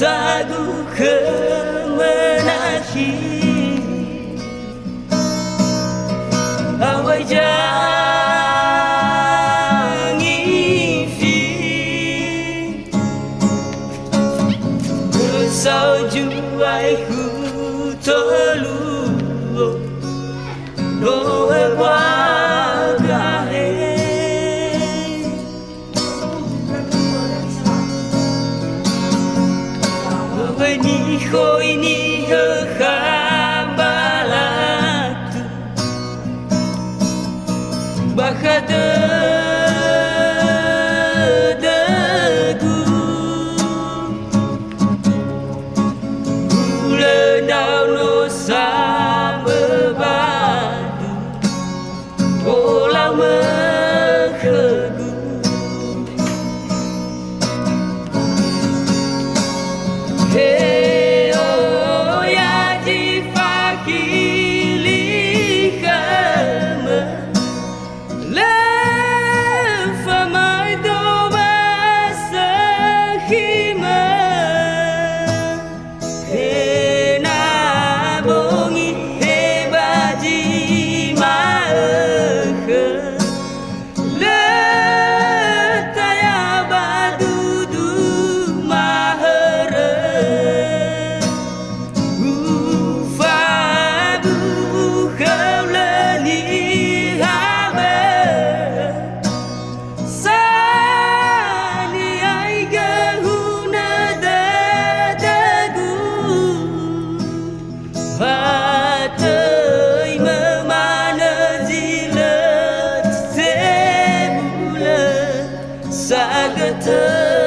sagu kemenahi awai jangi fi sao juai ku tolu no e wa ga he ni khoi ni hơ khambalatu bakhada dagu ule nau no samebadu olang mekhegu hey oh ya ji fakili khama la famai do basahima hey na bongi hey baji ma khe la taya badu du ma Hati memana jilat sebula sagata